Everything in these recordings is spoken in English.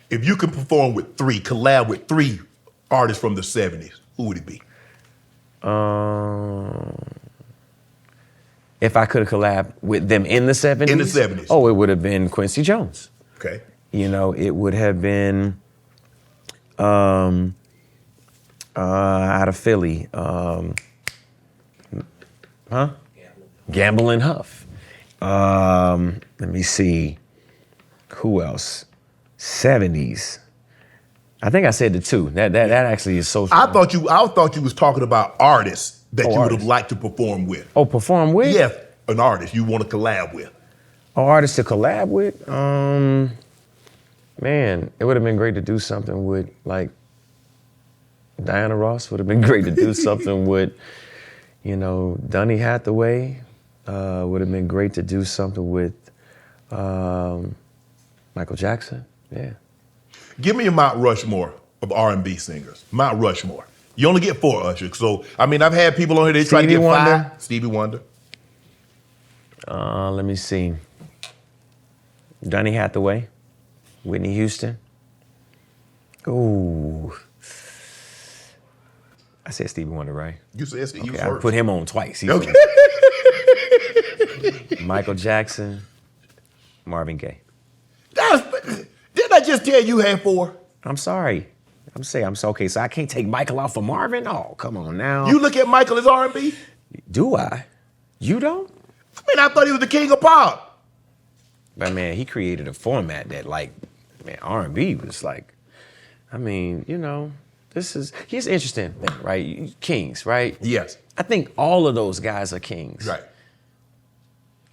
If you could perform with collab with 3 artists from the 70s, who would it be? If I could have collabed with them in the 70s? In the 70s. Oh, it would have been Quincy Jones. Okay. You know, it would have been out of Philly. Gamble and Huff. Let me see. Who else? 70s. I think I said the 2. That actually is so strong. I thought you was talking about artists that you would have liked to perform with. Oh, perform with? Yes, an artist you want to collab with. Oh, artist to collab with? Man, it would have been great to do something with, like, Diana Ross. Would have been great to do something with, you know, Donny Hathaway. Would have been great to do something with Michael Jackson. Yeah. Give me a Mount Rushmore of R&B singers. Mount Rushmore. You only get 4, Usher. So, I mean, I've had people on here, they try to get 5. Stevie Wonder. Let me see. Donny Hathaway, Whitney Houston. Ooh. I said Stevie Wonder, right? You said Stevie. Okay, I put him on twice. Okay. Michael Jackson, Marvin Gaye. Didn't I just tell you had 4? I'm sorry. I'm so okay. So I can't take Michael out for Marvin? Oh, come on now. You look at Michael as R&B? Do I? You don't? I mean, I thought he was the king of pop. But man, he created a format that, like, man, R&B was like, I mean, you know, here's an interesting thing, right? Kings, right? Yes. I think all of those guys are kings. Right.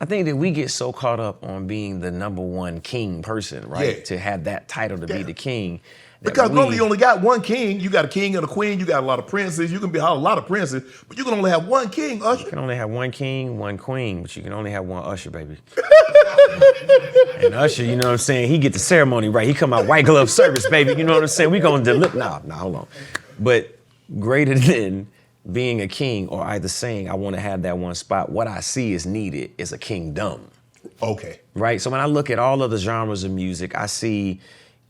I think that we get so caught up on being the number 1 king person, right? Yeah. To have that title to be the king. Because normally you only got 1 king. You got a king and a queen. You got a lot of princes. You can be a lot of princes, but you can only have 1 king, Usher. You can only have 1 king, 1 queen, but you can only have 1 Usher, baby. And Usher, you know what I'm saying? He get the ceremony right. He come out white glove service, baby. You know what I'm saying? We gonna deliver. Nah, hold on. But greater than being a king or either saying I want to have that 1 spot, what I see is needed is a kingdom. Okay. Right? So when I look at all of the genres of music, I see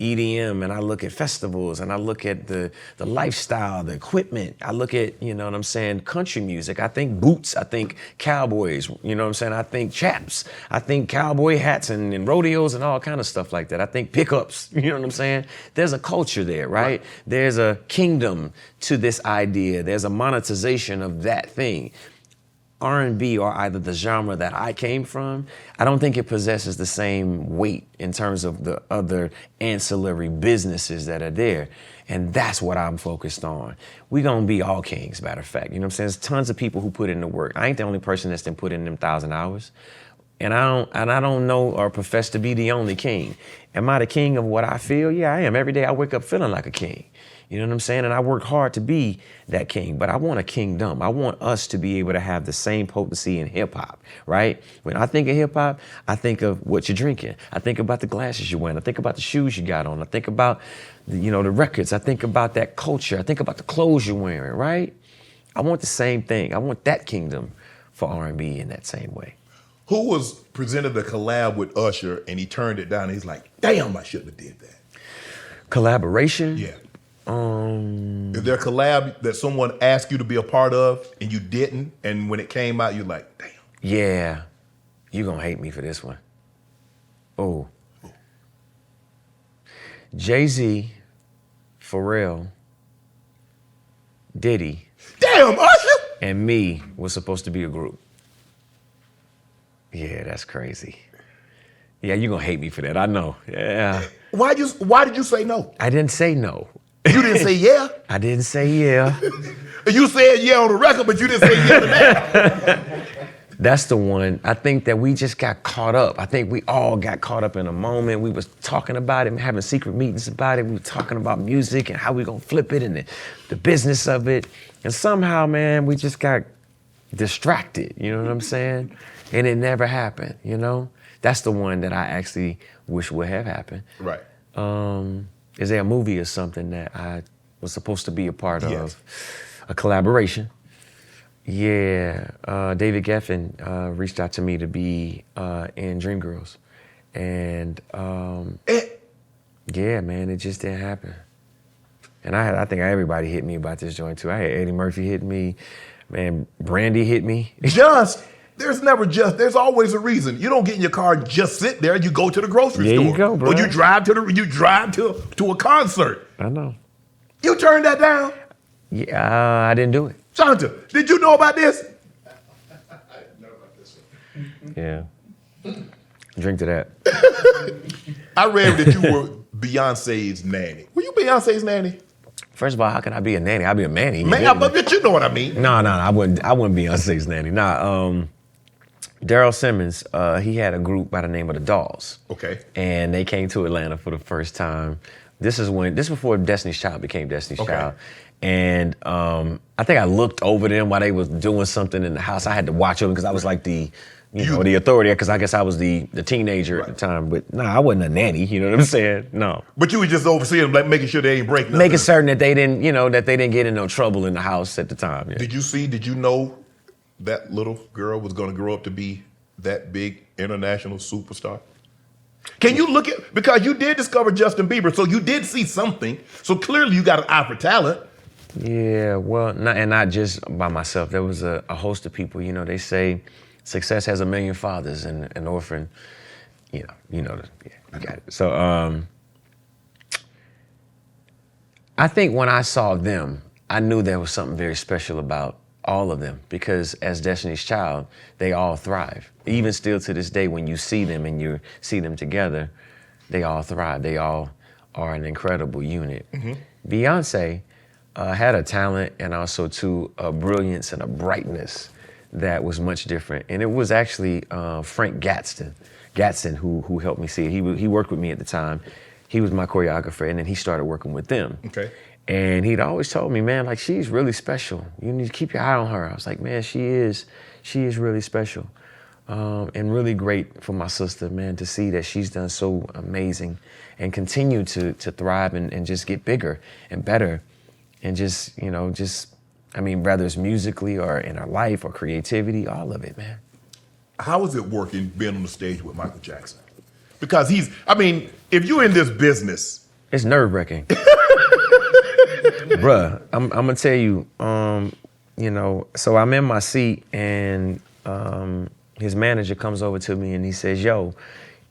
EDM, and I look at festivals, and I look at the lifestyle, the equipment. I look at, you know what I'm saying, country music. I think boots. I think cowboys. You know what I'm saying? I think chaps. I think cowboy hats and rodeos and all kind of stuff like that. I think pickups. You know what I'm saying? There's a culture there, right? There's a kingdom to this idea. There's a monetization of that thing. R&B or either the genre that I came from, I don't think it possesses the same weight in terms of the other ancillary businesses that are there. And that's what I'm focused on. We're gonna be all kings, matter of fact. You know what I'm saying? There's tons of people who put in the work. I ain't the only person that's been put in them 1,000 hours. And I don't know or profess to be the only king. Am I the king of what I feel? Yeah, I am. Every day I wake up feeling like a king. You know what I'm saying? And I work hard to be that king, but I want a kingdom. I want us to be able to have the same potency in hip hop, right? When I think of hip hop, I think of what you're drinking. I think about the glasses you're wearing. I think about the shoes you got on. I think about, the records. I think about that culture. I think about the clothes you're wearing, right? I want the same thing. I want that kingdom for R&B in that same way. Who was presented a collab with Usher and he turned it down and he's like, damn, I shouldn't have did that. Collaboration? Yeah. Is there a collab that someone asked you to be a part of and you didn't, and when it came out, you're like, damn. Yeah. You gonna hate me for this one. Oh. Jay-Z, Pharrell, Diddy. Damn, Usher! And me was supposed to be a group. Yeah, that's crazy. Yeah, you gonna hate me for that, I know. Yeah. Why did you say no? I didn't say no. You didn't say yeah? I didn't say yeah. You said yeah on the record, but you didn't say yeah to that. That's the one. I think that we just got caught up. I think we all got caught up in a moment. We was talking about it and having secret meetings about it. We were talking about music and how we gonna flip it and the business of it. And somehow, man, we just got distracted, you know what I'm saying? And it never happened, you know? That's the one that I actually wish would have happened. Right. Is there a movie or something that I was supposed to be a part Yes. of? A collaboration? Yeah, David Geffen reached out to me to be in Dreamgirls. And Yeah, man, it just didn't happen. And I think everybody hit me about this joint too. I had Eddie Murphy hit me, man. Brandy hit me. There's always a reason. You don't get in your car and just sit there. You go to the grocery store. There you go, bro. Or you drive to a concert. I know. You turned that down? Yeah, I didn't do it. Shanta, did you know about this? I didn't know about this one. Yeah. Drink to that. I read that you were Beyonce's nanny. Were you Beyonce's nanny? First of all, how can I be a nanny? I'd be a manny. Man, but you know what I mean. No, I wouldn't be Beyonce's nanny. Daryl Simmons, he had a group by the name of the Dolls. Okay. And they came to Atlanta for the first time. This is before Destiny's Child became Destiny's Child. And I think I looked over them while they was doing something in the house. I had to watch them because I was like the authority, because I guess I was the teenager at the time. But no, I wasn't a nanny, you know what I'm saying? No. But you were just overseeing them, like making sure they ain't break nothing. Making certain that they didn't get in no trouble in the house at the time. Yeah. Did you know that little girl was going to grow up to be that big international superstar? Can you look at, because you did discover Justin Bieber, so you did see something. So clearly you got an eye for talent. Yeah, well, not just by myself. There was a host of people. You know, they say success has a million fathers, and an orphan, you got it. So I think when I saw them, I knew there was something very special about all of them, because as Destiny's Child, they all thrive. Even still to this day, when you see them and you see them together, they all thrive. They all are an incredible unit. Mm-hmm. Beyonce had a talent and also too a brilliance and a brightness that was much different. And it was actually Frank Gatson who helped me see it. He worked with me at the time. He was my choreographer, and then he started working with them. Okay. And he'd always told me, man, like, she's really special. You need to keep your eye on her. I was like, man, she is really special. And really great for my sister, man, to see that she's done so amazing and continue to thrive and just get bigger and better. And whether it's musically or in her life or creativity, all of it, man. How is it working being on the stage with Michael Jackson? Because if you're in this business. It's nerve-wracking. Bruh, I'm gonna tell you, so I'm in my seat and his manager comes over to me and he says, yo,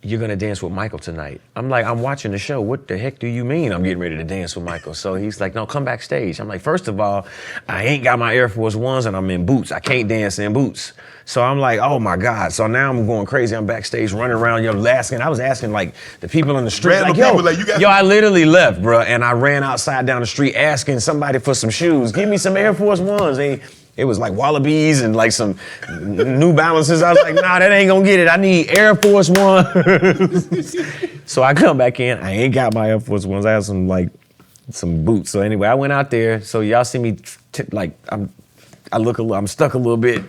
you're gonna dance with Michael tonight. I'm like, I'm watching the show. What the heck do you mean I'm getting ready to dance with Michael? So he's like, no, come backstage. I'm like, first of all, I ain't got my Air Force Ones and I'm in boots. I can't dance in boots. So I'm like, oh my God. So now I'm going crazy. I'm backstage running around, I was asking like the people on the street, I literally left, bro. And I ran outside down the street asking somebody for some shoes. Give me some Air Force Ones. It was like Wallabies and like some New Balances. I was like, nah, that ain't gonna get it. I need Air Force Ones. So I come back in. I ain't got my Air Force Ones. I have some boots. So anyway, I went out there. So y'all see me I'm stuck a little bit.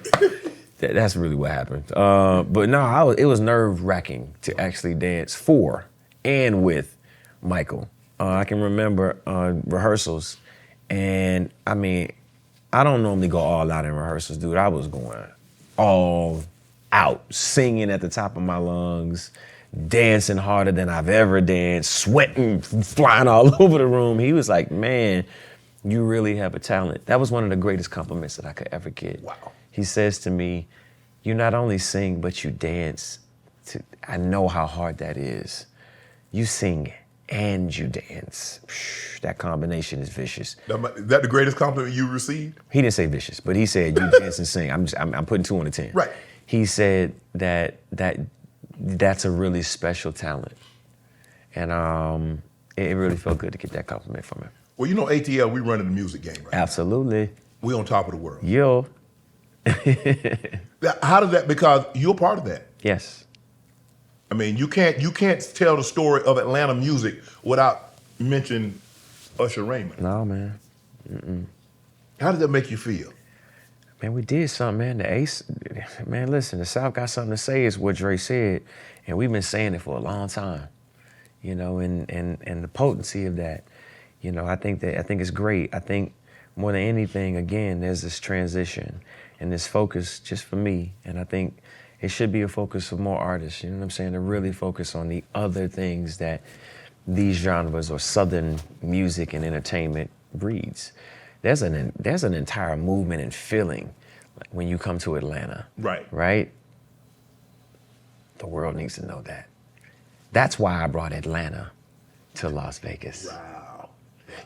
That's really what happened. But no, it was nerve-wracking to actually dance for and with Michael. I can remember rehearsals, and I don't normally go all out in rehearsals, dude. I was going all out, singing at the top of my lungs, dancing harder than I've ever danced, sweating, flying all over the room. He was like, man, you really have a talent. That was one of the greatest compliments that I could ever get. Wow. He says to me, you not only sing, but you dance. I know how hard that is. You sing and you dance. That combination is vicious. Is that the greatest compliment you received? He didn't say vicious, but he said you dance and sing. I'm putting 2 on the 10. Right. He said that's a really special talent. And it really felt good to get that compliment from him. Well, ATL, we running the music game right Absolutely. now. We on top of the world. Yo. How did that, because you're part of that. Yes. You can't tell the story of Atlanta music without mentioning Usher Raymond. No, man. Mm-mm. How did that make you feel? Man, we did something, man. The Ace, man, listen, the South got something to say is what Dre said, and we've been saying it for a long time, and the potency of that, I think it's great. I think more than anything, again, there's this transition and this focus just for me, and I think it should be a focus of more artists, you know what I'm saying, to really focus on the other things that these genres or Southern music and entertainment breeds. There's an entire movement and feeling when you come to Atlanta. Right. Right? The world needs to know that. That's why I brought Atlanta to Las Vegas. Wow.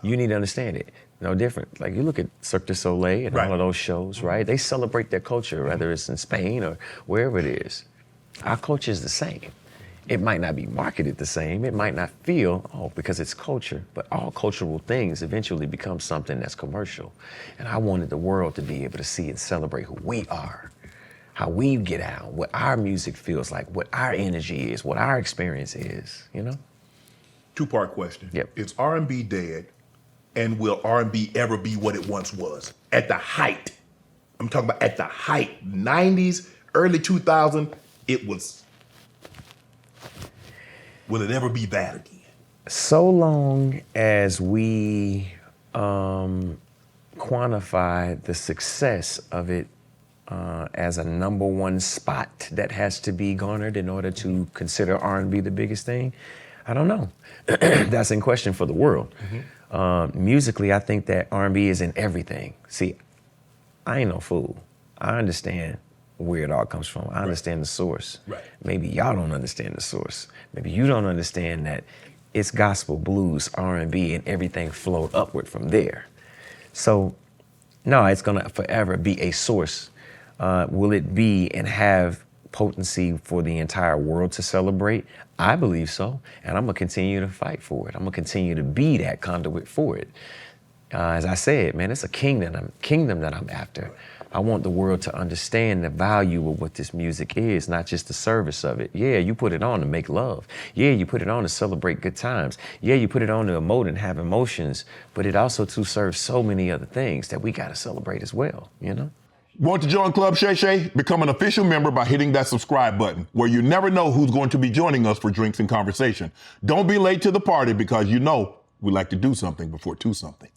You need to understand it. No different. Like you look at Cirque du Soleil and Right. all of those shows, right? They celebrate their culture, whether it's in Spain or wherever it is. Our culture is the same. It might not be marketed the same. It might not feel, because it's culture, but all cultural things eventually become something that's commercial. And I wanted the world to be able to see and celebrate who we are, how we get out, what our music feels like, what our energy is, what our experience is, you know? Two-part question. Yep. Is R&B dead? And will R&B ever be what it once was? At the height. I'm talking about at the height. 90s, early 2000, it was. Will it ever be that again? So long as we quantify the success of it as a number one spot that has to be garnered in order to consider R&B the biggest thing, I don't know. That's in question for the world. Musically, I think that R&B is in everything. See, I ain't no fool. I understand where it all comes from. I understand the source. Right. Maybe y'all don't understand the source. Maybe you don't understand that it's gospel, blues, R&B, and everything flowed upward from there. So, no, it's gonna forever be a source. Will it be and have potency for the entire world to celebrate? I believe so, and I'm gonna continue to fight for it. I'm gonna continue to be that conduit for it. As I said, man, it's a kingdom that I'm after. I want the world to understand the value of what this music is, not just the service of it. Yeah, you put it on to make love. Yeah, you put it on to celebrate good times. Yeah, you put it on to emote and have emotions, but it also too serves so many other things that we gotta celebrate as well, you know? Want to join Club Shay Shay? Become an official member by hitting that subscribe button, where you never know who's going to be joining us for drinks and conversation. Don't be late to the party because you know we like to do something before two something.